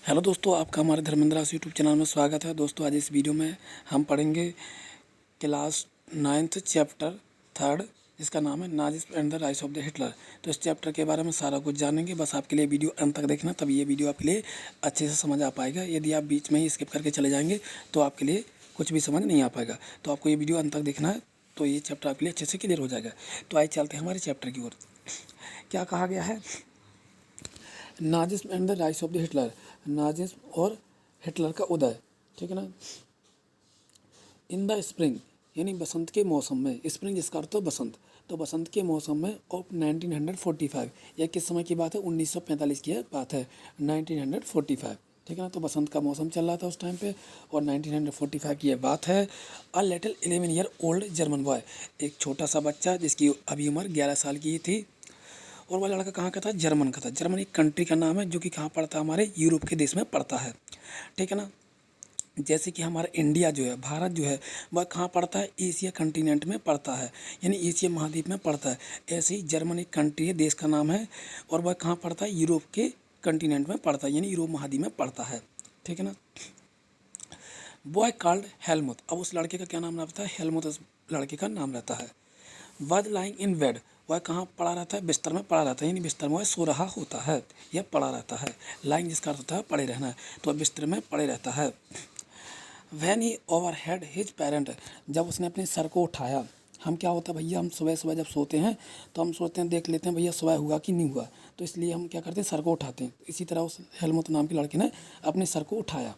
Hello दोस्तों, आपका हमारे धर्मेंद्र दास यूट्यूब चैनल में स्वागत है। दोस्तों, आज इस वीडियो में हम पढ़ेंगे क्लास 9th चैप्टर 3 जिसका नाम है Nazis and the rise of the Hitler. तो इस चैप्टर के बारे में सारा कुछ जानेंगे। बस आपके लिए वीडियो अंत तक देखना, तब ये वीडियो आपके लिए अच्छे से समझ आ पाएगा। यदि आप बीच में ही स्किप करके चले जाएंगे तो आपके लिए कुछ भी समझ नहीं आ पाएगा। तो आपको ये वीडियो अंत तक देखना है, तो ये चैप्टर आपके लिए अच्छे से क्लियर हो जाएगा। तो आइए चलते हैं हमारे चैप्टर की ओर। क्या कहा गया है? Nazism and the rise of the Hitler, Nazism और हिटलर का उदय। ठीक है ना। इन द स्प्रिंग यानी बसंत के मौसम में, स्प्रिंग जिसका अर्थ है बसंत, तो बसंत के मौसम में ऑफ 1945, यह किस समय की बात है? 1945 की बात है, 1945। ठीक है ना। तो बसंत का मौसम चल रहा था उस टाइम पे और 1945 की यह बात है। A little 11 year old German boy, एक छोटा सा बच्चा जिसकी अभी उम्र 11 साल की थी। और वह लड़का कहाँ का था? जर्मन का था। जर्मन एक कंट्री का नाम है जो कि कहाँ पड़ता है? हमारे यूरोप के देश में पड़ता है। ठीक है ना। जैसे कि हमारा इंडिया जो है, भारत जो है, वह कहाँ पड़ता है? एशिया कंटिनेंट में पड़ता है, यानी एशिया महाद्वीप में पड़ता है। ऐसे ही जर्मन एक कंट्री है, देश का नाम है, और वह कहाँ पड़ता है? यूरोप के कंटिनेंट में पड़ता है, यानी यूरोप महाद्वीप में पड़ता है। ठीक है ना। बॉय कॉल्ड हेलमुथ, अब उस लड़के का क्या नाम रहता है? हेलमुथ उस लड़के का नाम रहता है। वॉज लाइंग इन बेड, वह कहाँ पड़ा रहता है? बिस्तर में पड़ा रहता है, यानी बिस्तर में वह सो रहा होता है या पड़ा रहता है। लाइंग जिसका अर्थ होता है पड़े रहना, तो वह बिस्तर में पड़े रहता है। When he over head his parent, जब उसने अपने सर को उठाया। हम क्या होता है भैया, हम सुबह सुबह जब सोते हैं तो हम सोचते हैं, देख लेते हैं भैया सुबह हुआ कि नहीं हुआ, तो इसलिए हम क्या करते हैं? सर को उठाते हैं। इसी तरह उस हेलमुथ नाम के लड़के ने अपने सर को उठाया।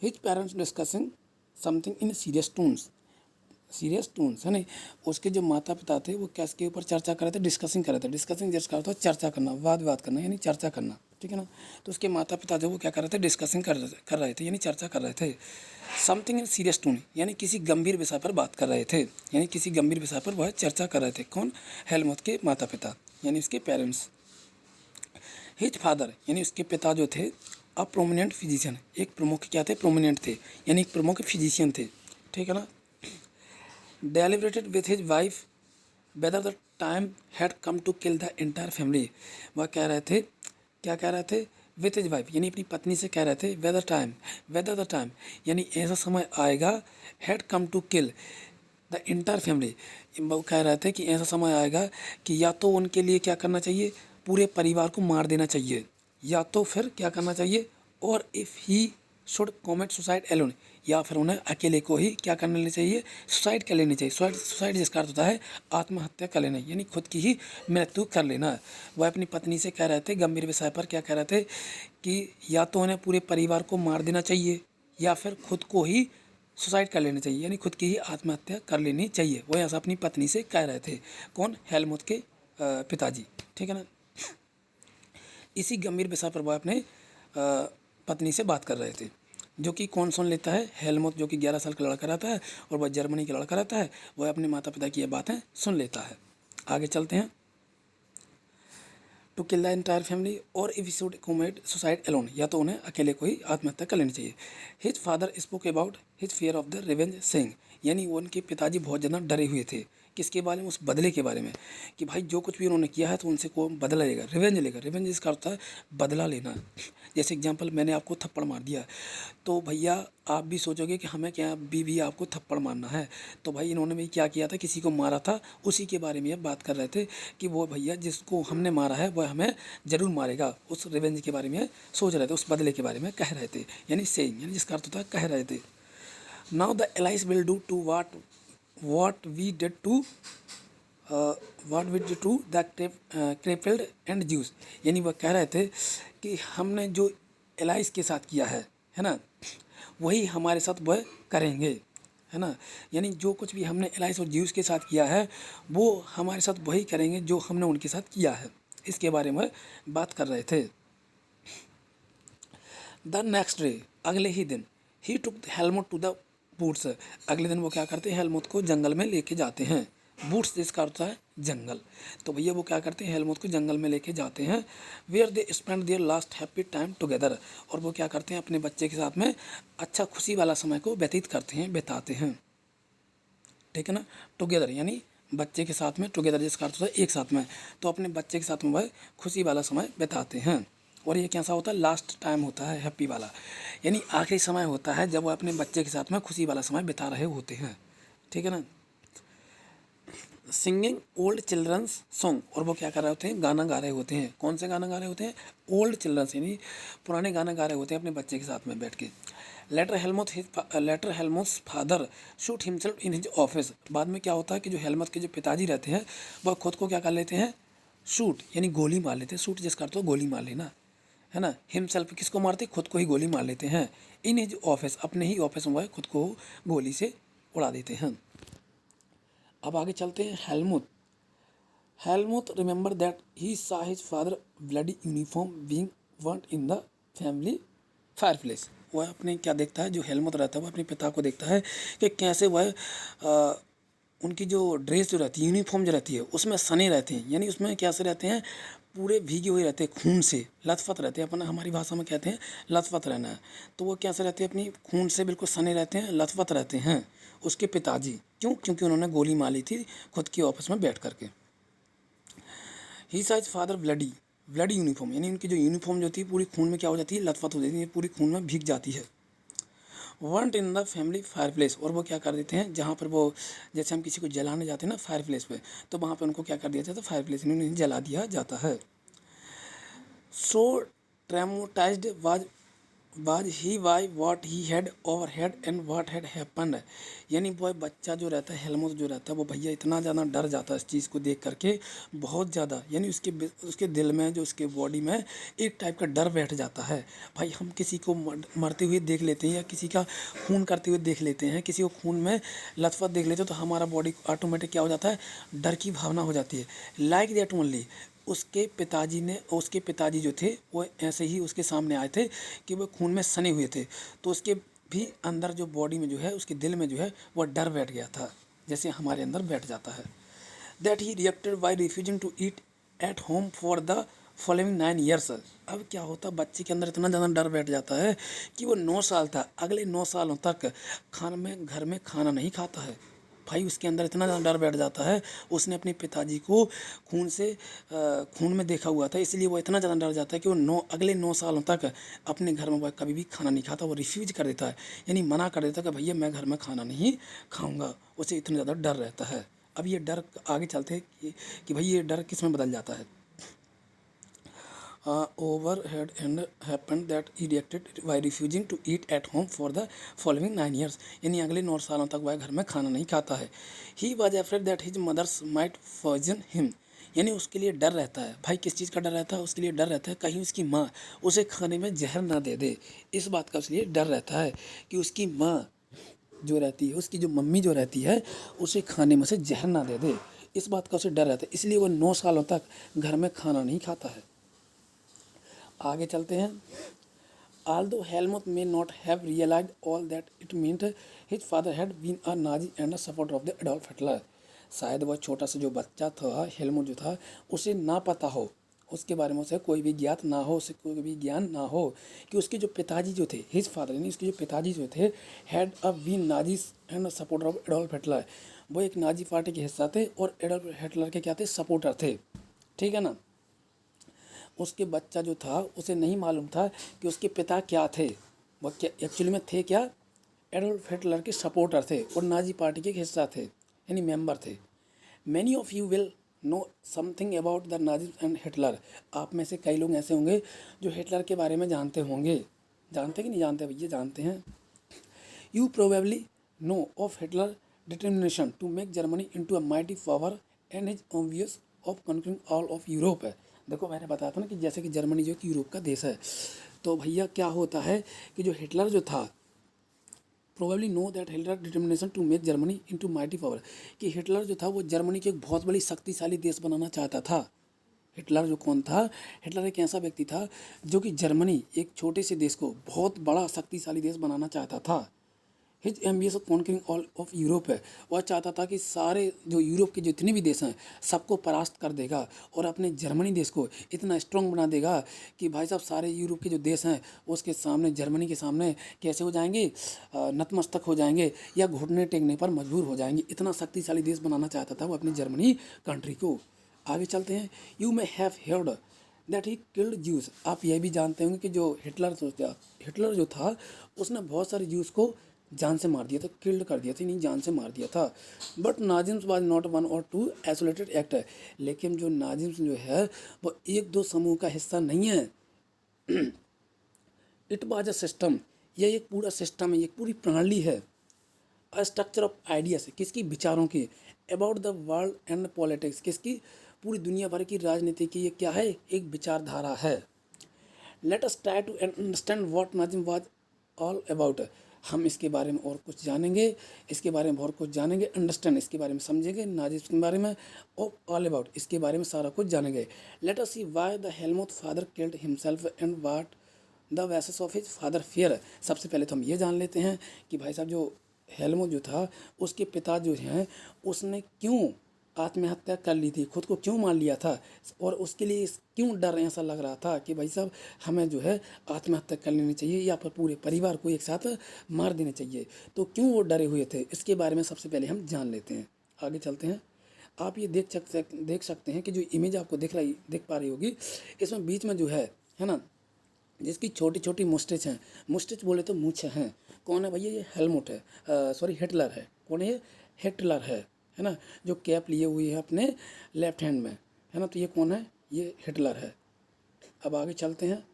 His parents discussing something in serious Toons है नहीं, उसके जो माता पिता थे वो क्या इसके ऊपर चर्चा कर रहे थे? डिस्कसिंग कर रहे थे। डिस्कसिंग जिसका अर्थ है चर्चा करना, वाद विवाद करना, यानी चर्चा करना। ठीक है ना। तो उसके माता पिता जो वो क्या कर रहे थे? डिस्कसिंग कर रहे थे, यानी चर्चा कर रहे थे। समथिंग इन सीरियस टून, यानी किसी गंभीर विषय पर बात कर रहे थे, यानी किसी गंभीर विषय पर वह चर्चा कर रहे थे। कौन? हेलमुथ के माता पिता, यानी उसके पेरेंट्स। हिज फादर, यानी उसके पिता जो थे, अ प्रोमिनेंट फिजिशियन, एक प्रमुख क्या थे? प्रोमिनेंट थे, यानी एक प्रमुख फिजिशियन थे। ठीक है ना। Deliberated with his wife whether the time had come to kill the entire family, वह कह रहे थे, क्या कह रहे थे? विथ हिज वाइफ, यानी अपनी पत्नी से कह रहे थे, वेदर द टाइम, यानी ऐसा समय आएगा, had come to kill the entire family, वो कह रहे थे कि ऐसा समय आएगा कि या तो उनके लिए क्या करना चाहिए? पूरे परिवार को मार देना चाहिए, या तो फिर क्या करना चाहिए? और if he should commit suicide alone, या फिर उन्हें अकेले को ही क्या कर लेनी चाहिए? सुसाइड कर लेनी चाहिए। सुसाइड जिसका अर्थ होता है आत्महत्या कर लेना, यानी खुद की ही मृत्यु कर लेना। वह अपनी पत्नी से कह रहे थे, गंभीर विषय पर क्या कह रहे थे कि या तो उन्हें पूरे परिवार को मार देना चाहिए या फिर खुद को ही सुसाइड कर लेना चाहिए, यानी खुद की ही आत्महत्या कर लेनी चाहिए। वह ऐसा अपनी पत्नी से कह रहे थे। कौन? हेलमुथ के पिताजी। ठीक है ना। इसी गंभीर विषय पर वह अपने पत्नी से बात कर रहे थे, जो कि कौन सुन लेता है? हेलमुथ, जो कि 11 साल का लड़का रहता है और वह जर्मनी का लड़का रहता है, वह अपने माता पिता की ये बातें सुन लेता है। आगे चलते हैं। To kill the entire family और if should commit suicide alone, या तो उन्हें अकेले को ही आत्महत्या कर लेनी चाहिए। His father spoke about his fear of the revenge saying, यानी उनके पिताजी बहुत ज़्यादा डरे हुए थे। किसके बारे में? उस बदले के बारे में, कि भाई जो कुछ भी उन्होंने किया है तो उनसे को बदला लेगा, रिवेंज लेगा। रिवेंज इसका अर्थ है बदला लेना। जैसे एग्जांपल, मैंने आपको थप्पड़ मार दिया, तो भैया आप भी सोचोगे कि हमें क्या भी आपको थप्पड़ मारना है। तो भाई इन्होंने भी क्या किया था? किसी को मारा था, उसी के बारे में अब बात कर रहे थे कि वो भैया जिसको हमने मारा है वह हमें ज़रूर मारेगा। उस रिवेंज के बारे में सोच रहे थे, उस बदले के बारे में कह रहे थे, यानी सेइंग, यानी जिसका अर्थ होता है कह रहे थे। Now the allies will do to what we did to the crippled and Jews, यानी वह कह रहे थे कि हमने जो एलाइज के साथ किया है ना, वही हमारे साथ वह करेंगे, है ना। यानी जो कुछ भी हमने एलाइज और ज्यूस के साथ किया है वो हमारे साथ वही करेंगे जो हमने उनके साथ किया है। इसके बारे में बात कर रहे थे। द नेक्स्ट डे, अगले ही दिन, ही टुक हेलमुथ टू द बूट्स, अगले दिन वो क्या करते हैं? हेलमुथ को जंगल में लेके जाते हैं। बूट्स जिसका अर्थ है जंगल, तो भैया वो क्या करते हैं? हेलमुथ को जंगल में लेके जाते हैं। Where they spend their last happy time together, और वो क्या करते हैं? अपने बच्चे के साथ में अच्छा खुशी वाला समय को व्यतीत करते हैं, बिताते हैं। ठीक है ना। टुगेदर यानी बच्चे के साथ में, टुगेदर जिसका अर्थ होता है एक साथ में, तो अपने बच्चे के साथ में वह खुशी वाला समय बिताते हैं। और ये कैसा होता है, लास्ट टाइम होता है हैप्पी वाला, यानी आखिरी समय होता है जब वो अपने बच्चे के साथ में खुशी वाला समय बिता रहे होते हैं, ठीक है ना। सिंगिंग ओल्ड चिल्ड्रंस सॉन्ग, और वो क्या कर रहे होते हैं, गाना गा रहे होते हैं। कौन से गाना गा रहे होते हैं, ओल्ड चिल्ड्रंस, यानी पुराने गाना गा रहे होते हैं अपने बच्चे के साथ में बैठ के। Later Helmuth's father shoot himself in his office, बाद में क्या होता है कि जो हेलमुथ के जो पिताजी रहते हैं वह खुद को क्या कर लेते हैं, शूट यानी गोली मार लेते हैं। शूट जिस करते हो गोली मार लेना, है ना। हिमसेल्फ किसको मारते, खुद को ही गोली मार लेते हैं। इन हिज ऑफिस, अपने ही ऑफिस में वह खुद को गोली से उड़ा देते हैं। अब आगे चलते हैं। हेलमुथ रिमेंबर दैट ही सा his father bloody uniform being burned in the family fireplace. वह अपने क्या देखता है, जो हेलमुथ रहता है वह अपने पिता को देखता है कि कैसे वह उनकी जो ड्रेस जो रहती है, यूनिफॉर्म जो रहती है उसमें सने रहते हैं, यानी उसमें कैसे रहते हैं, पूरे भीगे हुए रहते हैं, खून से लथपथ रहते हैं। अपन हमारी भाषा में कहते हैं लथपथ रहना है, तो वो कैसे रहते हैं, अपनी खून से बिल्कुल सने रहते हैं, लथपथ रहते हैं उसके पिताजी। क्यों, क्योंकि उन्होंने गोली मारी थी खुद की ऑफिस में बैठ करके। ही साइज फादर ब्लडी यूनिफॉर्म, यानी उनकी जो यूनिफॉर्म जो थी पूरी खून में क्या हो जाती है, लथपथ हो जाती है, पूरी खून में भीग जाती है। Weren't in the family fire place, और वो क्या कर देते हैं, जहाँ पर वो जैसे हम किसी को जलाने जाते हैं ना फायर प्लेस पे, तो वहाँ पे उनको क्या कर दिया जाता है, फायर प्लेस में उन्हें जला दिया जाता है। So traumatized was he why what he had over head and what had happened, यानी वो बच्चा जो रहता है, हेलमुथ जो रहता है, वो भैया इतना ज़्यादा डर जाता है इस चीज़ को देख करके, बहुत ज़्यादा, यानी उसके दिल में, जो उसके बॉडी में एक टाइप का डर बैठ जाता है। भाई हम किसी को मरते हुए देख लेते हैं या किसी का खून करते हुए देख लेते हैं, किसी को खून में लथपथ देख लेते हैं, तो हमारा बॉडी ऑटोमेटिक क्या हो जाता है, डर की भावना हो जाती है। लाइक दैट ओनली, उसके पिताजी जो थे वो ऐसे ही उसके सामने आए थे कि वो खून में सने हुए थे, तो उसके भी अंदर जो बॉडी में जो है, उसके दिल में जो है वो डर बैठ गया था, जैसे हमारे अंदर बैठ जाता है। That he reacted by refusing to eat at home for the following 9 years. अब क्या होता, बच्चे के अंदर इतना ज़्यादा डर बैठ जाता है कि वो 9 साल था, अगले 9 सालों तक घर में खाना नहीं खाता है। भाई उसके अंदर इतना ज़्यादा डर बैठ जाता है, उसने अपने पिताजी को खून में देखा हुआ था, इसलिए वो इतना ज़्यादा डर जाता है कि वो अगले 9 सालों तक अपने घर में वह कभी भी खाना नहीं खाता, वो रिफ्यूज कर देता है, यानी मना कर देता है कि भैया मैं घर में खाना नहीं खाऊंगा, उसे इतना ज़्यादा डर रहता है। अब ये डर आगे चलते हैं कि भाई ये डर किस में बदल जाता है। Over head and happened that he reacted by refusing to eat at home for the following 9 years, यानी अगले 9 सालों तक वह घर में खाना नहीं खाता है। He was afraid that his mother's might poison him, यानी उसके लिए डर रहता है। भाई किस चीज़ का डर रहता है, उसके लिए डर रहता है कहीं उसकी माँ उसे खाने में जहर ना दे दे, इस बात का उसके लिए डर रहता है कि उसकी माँ जो रहती है, उसकी जो मम्मी जो रहती है, उसे खाने में से जहर ना दे दे, इस बात का उसे डर रहता है, इसलिए वो 9 सालों तक घर में खाना नहीं खाता है। आगे चलते हैं। Although Helmut may not have realized all that it meant, his father had been a Nazi and a supporter of the Adolf Hitler. शायद वह छोटा सा जो बच्चा था, हेलमुट जो था, उसे ना पता हो, उसके बारे में उसे कोई भी ज्ञात ना हो, उसे कोई भी ज्ञान ना हो कि उसके जो पिताजी जो थे, हिज फादर यानी उसके जो पिताजी जो थे, had a been Nazis and supporter of Adolf Hitler, वो एक नाजी पार्टी के हिस्सा थे और एडोल्फ हिटलर के क्या थे, सपोर्टर थे, ठीक है ना। उसके बच्चा जो था उसे नहीं मालूम था कि उसके पिता क्या थे, वो क्या एक्चुअली में थे, क्या एडोल्फ हिटलर के सपोर्टर थे और नाजी पार्टी के हिस्सा थे, यानी मेंबर थे। Many of you will know something about the Nazi and Hitler, आप में से कई लोग ऐसे होंगे जो हिटलर के बारे में जानते होंगे, जानते कि नहीं जानते भैया, जानते हैं। You probably know of Hitler determination to make Germany into a mighty power and his obvious of conquering all of Europe है। देखो मैंने बताया था ना कि जैसे कि जर्मनी जो कि यूरोप का देश है, तो भैया क्या होता है कि जो हिटलर जो था, probably know that Hitler determination to make Germany into mighty power, कि हिटलर जो था वो जर्मनी को एक बहुत बड़ी शक्तिशाली देश बनाना चाहता था। हिटलर जो कौन था, हिटलर एक ऐसा व्यक्ति था जो कि जर्मनी एक छोटे से देश को बहुत बड़ा शक्तिशाली देश बनाना चाहता था। His एम्बियस of conquering all of Europe है, वह चाहता था कि सारे जो यूरोप के जितने भी देश हैं सबको परास्त कर देगा और अपने जर्मनी देश को इतना स्ट्रॉन्ग बना देगा कि भाई साहब सारे यूरोप के जो देश हैं उसके सामने, जर्मनी के सामने कैसे हो जाएंगे, नतमस्तक हो जाएंगे या घुटने टेकने पर मजबूर हो जाएंगे। इतना शक्तिशाली देश बनाना चाहता था वो अपनी जर्मनी कंट्री को। आगे चलते हैं। You may have heard that he killed Jews. आप यह भी जानते होंगे कि जो हिटलर जो था उसने बहुत सारे ज्यूज को जान से मार दिया था, किल्ड कर दिया था, नहीं जान से मार दिया था। बट नाजिम्स वाज नॉट वन और टू आइसोलेटेड एक्ट है, लेकिन जो नाजिम्स जो है वो एक दो समूह का हिस्सा नहीं है। इट वाज अ सिस्टम, यह एक पूरा सिस्टम है, एक पूरी प्रणाली है। अ स्ट्रक्चर ऑफ आइडियाज, किसकी, विचारों की। About the world and politics, किसकी, पूरी दुनिया भर की राजनीति की। ये क्या है, एक विचारधारा है। Let us try to understand what Nazism was all about. हम इसके बारे में और कुछ जानेंगे, इसके बारे में और कुछ जानेंगे, अंडरस्टैंड इसके बारे में समझेंगे, नाजिम के बारे में, और ऑल अबाउट इसके बारे में सारा कुछ जानेंगे। Let us see why the Helmuth father killed himself and what the vases of his father fear. सबसे पहले तो हम ये जान लेते हैं कि भाई साहब जो हेलमुथ जो था उसके पिता जो हैं उसने क्यों आत्महत्या कर ली थी, खुद को क्यों मार लिया था, और उसके लिए क्यों डर ऐसा लग रहा था कि भाई साहब हमें जो है आत्महत्या कर लेनी चाहिए या फिर पूरे परिवार को एक साथ मार देना चाहिए। तो क्यों वो डरे हुए थे, इसके बारे में सबसे पहले हम जान लेते हैं। आगे चलते हैं। आप ये देख सकते हैं कि जो इमेज आपको दिख पा रही होगी, इसमें बीच में जो है ना, जिसकी छोटी छोटी मुस्टिच हैं, मुस्टिच बोले तो मूछें हैं। कौन है भैया, ये हेलमुट है, सॉरी हिटलर है। कौन है ये, हिटलर है ना, जो कैप लिए हुई है अपने लेफ्ट हैंड में, है ना। तो ये कौन है, ये हिटलर है। अब आगे चलते हैं।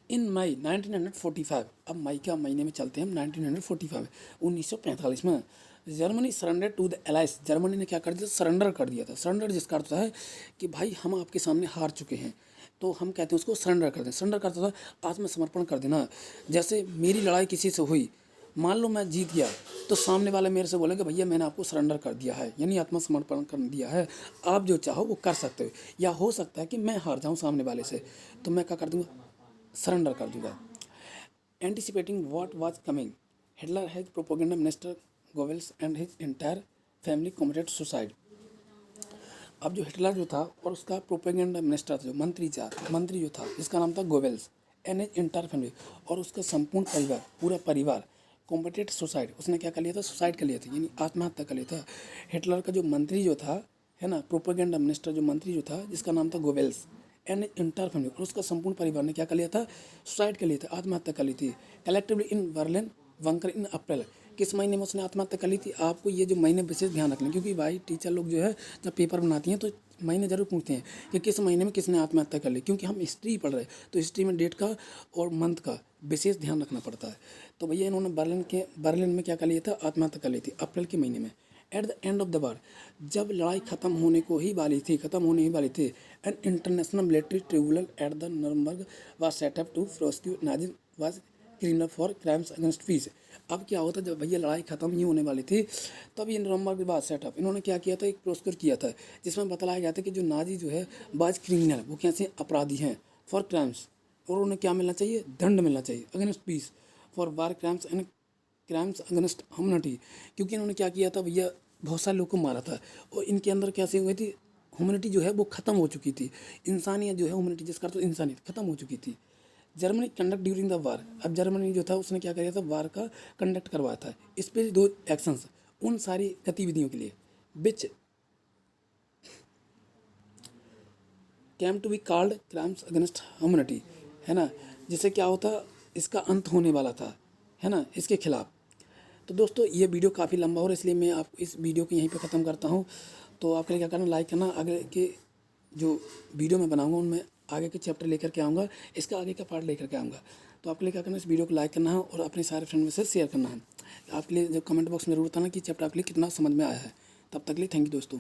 इन मई 1945, अब मई के महीने में चलते हैं हम, 1945 1945 में Germany surrender to the Allies. Germany ने क्या कर दिया, सरेंडर कर दिया था। सरेंडर जिसका अर्थ होता है कि भाई हम आपके सामने हार चुके हैं, तो हम कहते हैं उसको सरेंडर कर दें। सरेंडर करता था आत्मसमर्पण कर देना। जैसे मेरी लड़ाई किसी से हुई, मान लो मैं जीत गया, तो सामने वाले मेरे से बोलेंगे भैया मैंने आपको सरेंडर कर दिया है, यानी आत्मसमर्पण कर दिया है, आप जो चाहो वो कर सकते हो। या हो सकता है कि मैं हार जाऊँ सामने वाले से, तो मैं क्या कर दूँगा, सरेंडर कर दूंगा। Anticipating what was coming, Hitler has propaganda minister Goebbels and his entire family committed suicide. अब जो हिटलर जो था और उसका प्रोपेगेंडा मिनिस्टर था, जो मंत्री जो था, जिसका नाम था गोवेल्स, एंड हिज एंटायर फैमिली, और उसका संपूर्ण परिवार, पूरा परिवार कॉम्पिटेड सुसाइड, उसने क्या कर लिया था, सुसाइड कर लिया था, यानी आत्महत्या कर लिया था। हिटलर का जो मंत्री जो था, है ना, प्रोपेगेंडा मिनिस्टर जो मंत्री जो था, जिसका नाम था गोवेल्स एंड इंटर फैमिली, और उसका संपूर्ण परिवार ने क्या कर लिया था, सुसाइड कर लिया था, आत्महत्या कर ली थी। कलेक्टिवली इन बर्लिन वंकर इन अप्रैल। किस महीने में उसने आत्महत्या कर ली थी, आपको ये जो महीने विशेष ध्यान रखना, क्योंकि भाई टीचर लोग जो है जब पेपर बनाती हैं तो महीने जरूर पूछते हैं कि किस महीने में किसने आत्महत्या कर ली, क्योंकि हम हिस्ट्री पढ़ रहे हैं तो हिस्ट्री में डेट का और मंथ का विशेष ध्यान रखना पड़ता है। तो भैया इन्होंने बर्लिन में क्या कर लिया था, आत्महत्या कर ली थी अप्रैल के महीने में। At the end of the war, जब लड़ाई खत्म होने ही वाली थी, an international military tribunal at the Nuremberg was set up to prosecute Nazi war criminal for crimes against peace. अब क्या होता, जब भैया लड़ाई खत्म ही होने वाली थी, तब ये नर्मबर्ग वाज सेटअप, इन्होंने क्या किया था, एक प्रोसिक्यूट किया था, जिसमें बतलाया गया था कि जो नाजी जो है बाज क्रिमिनल, वो कैसे अपराधी हैं फॉर क्राइम्स, और उन्हें क्या मिलना चाहिए, दंड मिलना चाहिए, against peace for war crimes and crimes against humanity. क्योंकि इन्होंने क्या किया था भैया, बहुत सारे लोग को मारा था, और इनके अंदर कैसे हुई थी, ह्यूमनिटी जो है वो ख़त्म हो चुकी थी, इंसानियत जो है, ह्यूमनिटी जिसका अर्थ इंसानियत ख़त्म हो चुकी थी। Germany conduct during the war, अब जर्मनी जो था उसने क्या किया था, वार का कंडक्ट करवाया था। इस पर दो एक्शंस, उन सारी गतिविधियों के लिए which came to be called crimes against humanity, है ना, जिससे क्या होता, इसका अंत होने वाला था, है ना, इसके खिलाफ। तो दोस्तों ये वीडियो काफ़ी लंबा हो रहा है, इसलिए मैं आप इस वीडियो को यहीं पे ख़त्म करता हूँ। तो आपके लिए क्या करना, लाइक करना, आगे के जो वीडियो मैं बनाऊँगा उनमें आगे के चैप्टर लेकर के आऊँगा, इसका आगे का पार्ट लेकर के आऊँगा। तो आपके लिए क्या करना है, इस वीडियो को लाइक करना है और अपने सारे फ्रेंड में से शेयर करना है। आपके लिए जब कमेंट बॉक्स में ज़रूर बताना कि चैप्टर आपके लिए कितना समझ में आया है। तब तक के लिए थैंक यू दोस्तों।